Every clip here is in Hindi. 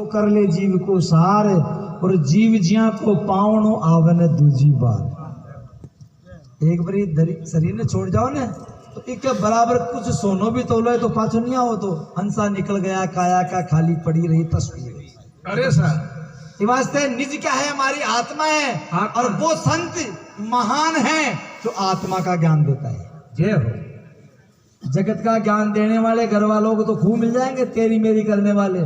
तो कर ले जीव को सार और जीव जिया को पावनो आवन दूजी बार। एक बारी शरीर ने छोड़ जाओ ने तो एक बराबर कुछ सोनो भी तोलो तो पाछो नहीं आओ तो हंसा निकल गया काया का खाली पड़ी रही तस्वीर। अरे सर वास्ते निज क्या है हमारी आत्मा है आत्मा। और वो संत महान है जो आत्मा का ज्ञान देता है। जय हो। जगत का ज्ञान देने वाले घर वालों को तो खूब मिल जाएंगे तेरी मेरी करने वाले,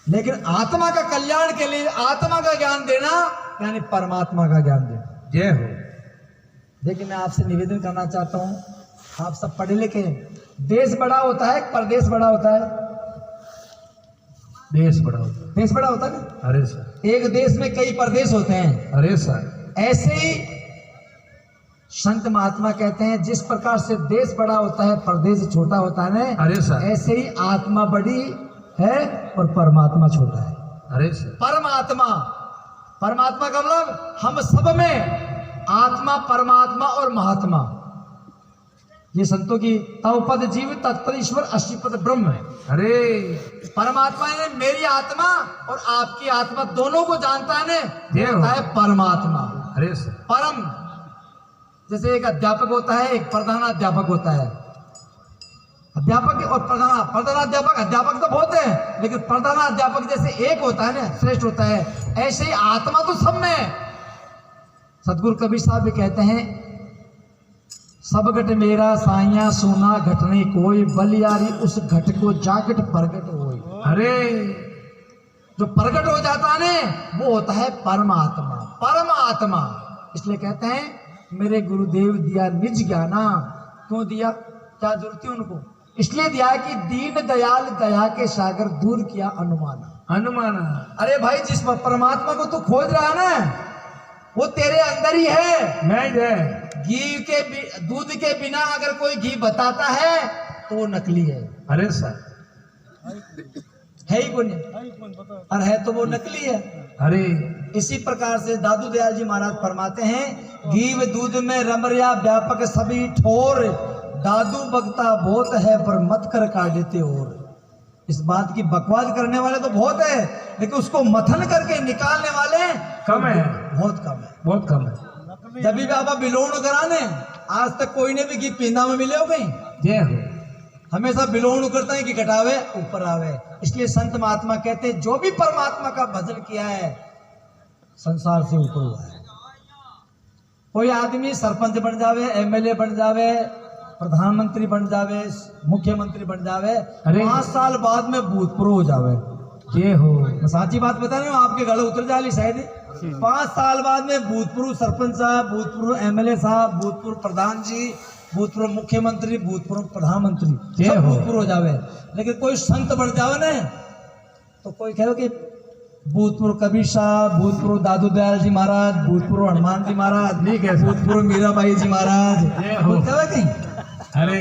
लेकिन आत्मा का कल्याण के लिए आत्मा का ज्ञान देना यानी परमात्मा का ज्ञान देना। जय हो। लेकिन मैं आपसे निवेदन करना चाहता हूं, आप सब पढ़े लिखे हैं, देश बड़ा होता है परदेश बड़ा होता है? देश बड़ा होता देश बड़ा होता है ना? है। अरे सर। एक देश में कई प्रदेश होते हैं। अरे सर। ऐसे ही संत महात्मा कहते हैं जिस प्रकार से देश बड़ा होता है प्रदेश छोटा होता है ना, अरे सर। ऐसे ही आत्मा बड़ी है और परमात्मा छोटा है। अरे सर। परमात्मा, परमात्मा का मतलब हम सब में आत्मा परमात्मा और महात्मा, ये संतों की तव पद जीव तत्पद ईश्वर अष्टपद ब्रह्म है। अरे परमात्मा ने मेरी आत्मा और आपकी आत्मा दोनों को जानता है ये ना, है परमात्मा। अरे सर। परम, जैसे एक अध्यापक होता है एक प्रधानाध्यापक होता है। अध्यापक और प्रधानाध्यापक, अध्यापक तो बहुत है लेकिन प्रधानाध्यापक जैसे एक होता है ना, श्रेष्ठ होता है, ऐसे ही आत्मा तो सब में है। सतगुरु कबीर साहब भी कहते हैं सब घट मेरा साइया सोना घटने कोई बलियारी उस घट को जागट प्रगट होई। अरे जो प्रगट हो जाता है ना वो होता है परमात्मा। परमात्मा इसलिए कहते हैं मेरे गुरुदेव दिया निज ज्ञाना। क्यों दिया, क्या जरूरत थी उनको? इसलिए दिया कि दीन दयाल दया के सागर दूर किया अनुमाना। अनुमाना। अरे भाई जिस परमात्मा को तू खोज रहा है ना वो तेरे अंदर ही है। मैं जय। घी के दूध के बिना अगर कोई घी बताता है तो वो नकली है। अरे सर। है ही कौन? और है तो वो नकली है। अरे इसी प्रकार से दादू दयाल जी महाराज फरमाते हैं घी व दूध में रमरिया व्यापक सभी ठोर, दादू बगता बहुत है पर मत कर काटते और। इस बात की बकवास करने वाले तो बहुत है लेकिन उसको मथन करके निकालने वाले कम है। बहुत कम है। बहुत कम है। जब भी बाबा बिलोण कराने आज तक कोई ने भी घी पींदा में मिले हो कहीं? जय हो। हमेशा बिलोण करता है कि घटावे ऊपर आवे। इसलिए संत महात्मा कहते हैं जो भी परमात्मा का भजन किया है संसार से ऊपर हुआ है। कोई आदमी सरपंच बन जावे, एमएलए बन जावे, प्रधानमंत्री बन जावे, मुख्यमंत्री बन जावे, 5 साल बाद में भूतपूर्व हो जावे। ये हो। मैं साची बात बता रही हूँ, आपके गले उतर जाली शायद 5 साल बाद में भूतपूर्व सरपंच साहब, भूतपूर्व एमएलए साहब, भूतपूर्व प्रधान जी, भूतपूर्व मुख्यमंत्री, भूतपूर्व प्रधानमंत्री सब भूतपूर्व हो जावे। लेकिन कोई संत बन जावे ना तो कोई कहे कि भूतपूर्व कबीर साहब, भूतपूर्व दादू दयाल जी महाराज, भूतपूर्व हनुमान जी महाराज, भूतपूर्व मीराबाई जी महाराज, कहीं अरे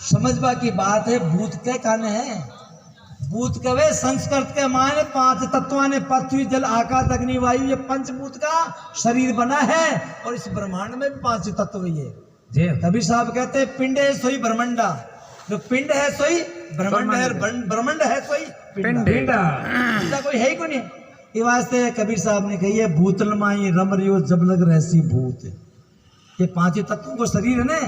समझबा की बात है। भूत के काने है, भूत कवे संस्कृत के माने 5 तत्वों ने पृथ्वी जल आकाश अग्नि वायु, ये पंचभूत का शरीर बना है और इस ब्रह्मांड में भी 5 तत्व ही है। कबीर साहब कहते हैं पिंड है सोई ब्रह्मंडा, जो पिंड है सोई ब्रह्मंड है, ब्रह्मंड है सोई पिंडा। कोई है ही को नहीं। ये वास्ते कबीर साहब ने कही है भूतल माई रम रियो जब लग रहसी भूत। ये 5 तत्वों को शरीर है ना,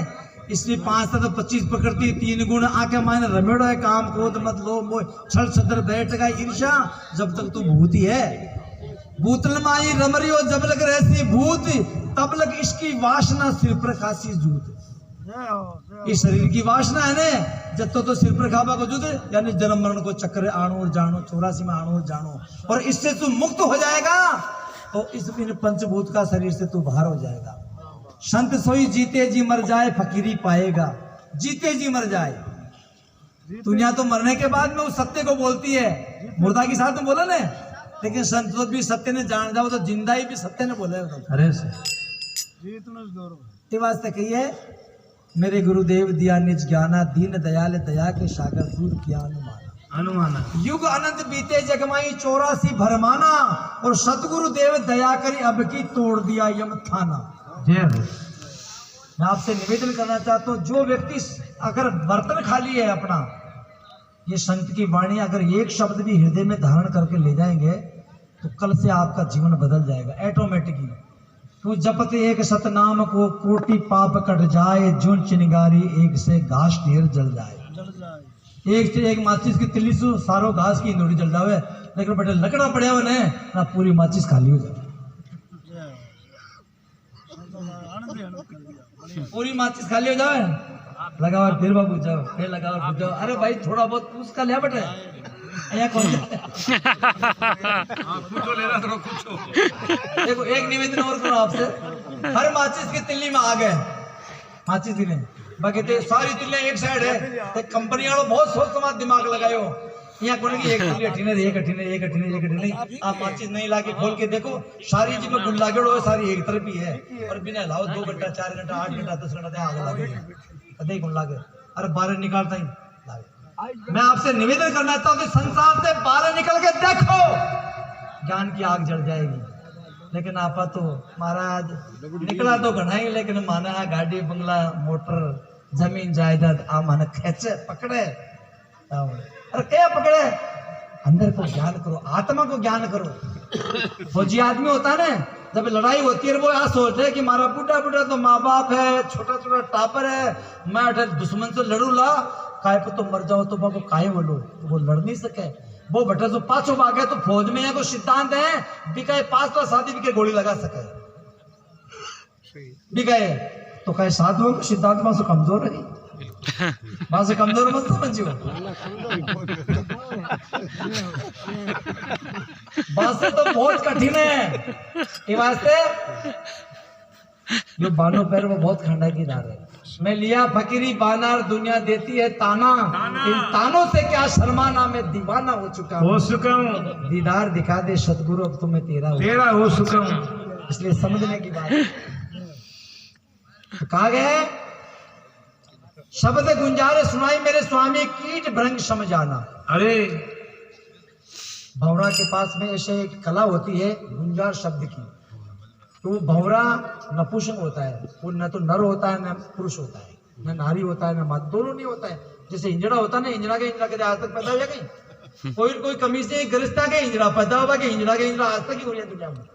इसलिए 5 तत्व 25 प्रकृति 3 गुण आके मायने रमेड़ो है काम क्रोध मत लोभ मोह छल छदर बैठ का ईर्ष्या, जब तक तू भूत ही है। भूतल माई रमरियो जब लग रहसी भूत, तब लग इसकी वासना सिर पर खासी जूत। इस शरीर की वासना है ना जब तो सिर पर खाबा को जूत, यानी जन्म मरण को चक्कर आणो और जानो, 84 में आणो और जानो, और इससे तू मुक्त हो जाएगा तो इस पंचभूत का शरीर से तू बाहर हो जाएगा। संत सोई जीते जी मर जाए फकीरी पाएगा। जीते जी मर जाए, दुनिया तो मरने के बाद में उस सत्य को बोलती है, मुर्दा के साथ में बोला ना, लेकिन संत तो भी सत्य ने जान जाओ तो जिंदा ही भी सत्य ने बोले। अरे ये वास्ते कहिए मेरे गुरुदेव दिया निज ज्ञाना, दीन दयाल दया के सागर दूर किया अनुमाना। अनुमाना। युग अनंत बीते जगमाई 84 भरमाना, और सतगुरु देव दया करी अब की तोड़ दिया यम थाना। जय हो। मैं आपसे निवेदन करना चाहता हूँ जो व्यक्ति अगर बर्तन खाली है अपना ये संत की वाणी अगर एक शब्द भी हृदय में धारण करके ले जाएंगे तो कल से आपका जीवन बदल जाएगा ऑटोमेटिकली। तू जपत एक सतनाम को कोटि पाप कट जाए, जो चिनगारी एक से घास ढेर जल जाए। एक से एक माचिस की तिल्ली सु सारो घास की इंदोड़ी जल जावे, लेकिन बेटे लकड़ा पड़े हो ने ना पूरी माचिस खाली हो जाए, पूरी माचिस खाली हो जाए। लगाओ फिर बाबू जाओ, फिर लगाओ फिर जाओ। अरे भाई थोड़ा बहुत पूछ का लिया बेटे यहाँ कौन देखो एक निवेदन और करो आपसे, हर माचिस की तिल्ली में आग है, माचिस की नहीं बाकी तो सारी तिल्लियां एक साइड है। तो कंपनी वालों बहुत सोच समझ दिमाग लगायो, यहाँ कौन की एक तिल्ली अठीने एक अठीने एक अठीने एक अठीने। आप माचिस नहीं लाके खोल के देखो सारी जी में गुल लागे हो, सारी एक तरफ ही है और बिना लाओ 2 घंटा 4 घंटा 8 घंटा 10 घंटा आग लागे कदे गुल लागे। अरे बाहर निकालता ही लागे। मैं आपसे निवेदन करना चाहता हूँ कि संसार से बाहर निकल के देखो, ज्ञान की आग जल जाएगी। लेकिन आपा तो महाराज निकला तो घना ही, लेकिन माना है गाड़ी बंगला मोटर जमीन जायदाद आ माना खेचे पकड़े। अरे क्या पकड़े, अंदर को ज्ञान करो, आत्मा को ज्ञान करो। फौजी आदमी होता है ना, जब लड़ाई होती है वो यहाँ सोच रहे कि मारा बूढ़ा बूढ़ा तो माँ बाप है, छोटा छोटा टापर है, मैं दुश्मन से लड़ू ला काय पर तो मर जाओ तो मैं काय बोलो, तो वो लड़ नहीं सके। वो बटा जो पांचों भाग है तो फौज में है को सिद्धांत है बिकाए 5 शादी बिके गोली लगा सके, बिकाए तो कहे साधुओं को सिद्धांत में से कमजोर है, वहां से कमजोर मत समझियो। बात तो बहुत कठिन है, ये वास्ते जो बानो पैर वो बहुत खंडा की धार है। मैं लिया फकीरी बानार दुनिया देती है ताना, इन तानों से क्या शर्माना, मैं दीवाना हो चुका हूँ। दीदार दिखा दे सतगुरु अब तो मैं तेरा हो चुका हूँ। इसलिए समझने की बात तो कहा गया है, शब्द गुंजारे सुनाई मेरे स्वामी कीट भ्रंग समझाना। अरे भंवरा के पास में ऐसे एक कला होती है गुंजार शब्द की, तो वो भंवरा नपुंसक होता है, वो न तो नर होता है न पुरुष होता है, न नारी होता है न माद, दोनों नहीं होता है। जैसे इंजड़ा होता है ना, इंजड़ा के आज तक पैदा हो गई कोई कमी से गरिश्ता के इंजड़ा पैदा होगा कि इंजड़ा आज तक ही हो दुनिया में।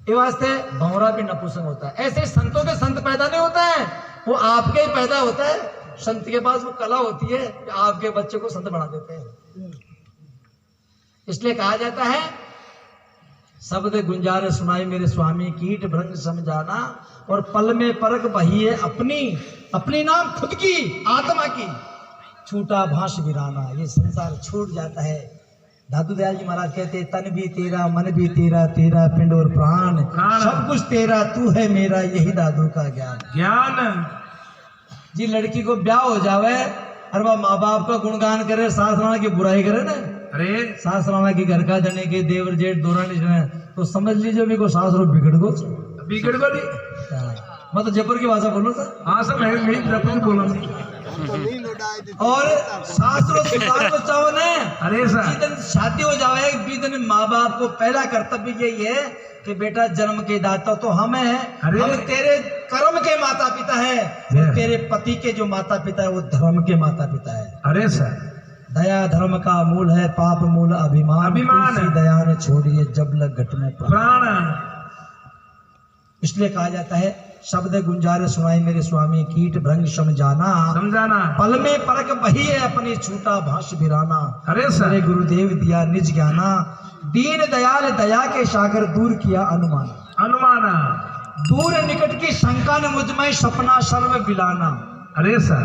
ये वास्ते भंवरा भी नपुंसक होता है। ऐसे संतों के संत पैदा नहीं होता है, वो आपके ही पैदा होता है। संत के पास वो कला होती है कि आपके बच्चे को संत बना देते हैं। इसलिए कहा जाता है शब्द गुंजारे सुनाई मेरे स्वामी कीट भ्रंग समझाना, और पल में परख बही है अपनी नाम खुद की आत्मा की, छूटा भाष वीराना। ये संसार छूट जाता है। दादू दयाल जी महाराज कहते तन भी तेरा मन भी तेरा, तेरा पिंड और प्राण सब कुछ तेरा, तू है मेरा, यही दादू का ज्ञान। जी लड़की को ब्याह हो जावे, अरे वह माँ बाप का गुणगान करे, सास राणा की बुराई करे ना, अरे सास राणा की घर का जने के देवर जेठ दोरानी जने, तो समझ लीजिए भी को सास रो बिगड़ गो नहीं। मैं तो जयपुर की भाषा बोलो सर। हाँ सर मैं जयपुर बोलो। और सास रो सुधार बचाओ ने, अरे सर शादी हो जावे बीच माँ बाप को पहला कर्तव्य यही है कि बेटा जन्म के दाता तो हम हैं, हम तेरे कर्म के माता पिता है, तेरे पति के जो माता पिता है वो धर्म के माता पिता है। अरे सर दया धर्म का मूल है, पाप मूल अभिमान दया ने छोड़िए जब लग घट में प्राण। इसलिए कहा जाता है शब्द गुंजारे सुनाई मेरे स्वामी कीट भ्रंग समझाना, पल में परख बही है अपनी छूटा भाष भिराना। अरे सरे गुरुदेव दिया निज ज्ञाना, दीन दयाल दया के सागर दूर किया अनुमाना, दूर निकट की शंका ने मुझ में सपना सर्व बिलाना। अरे सर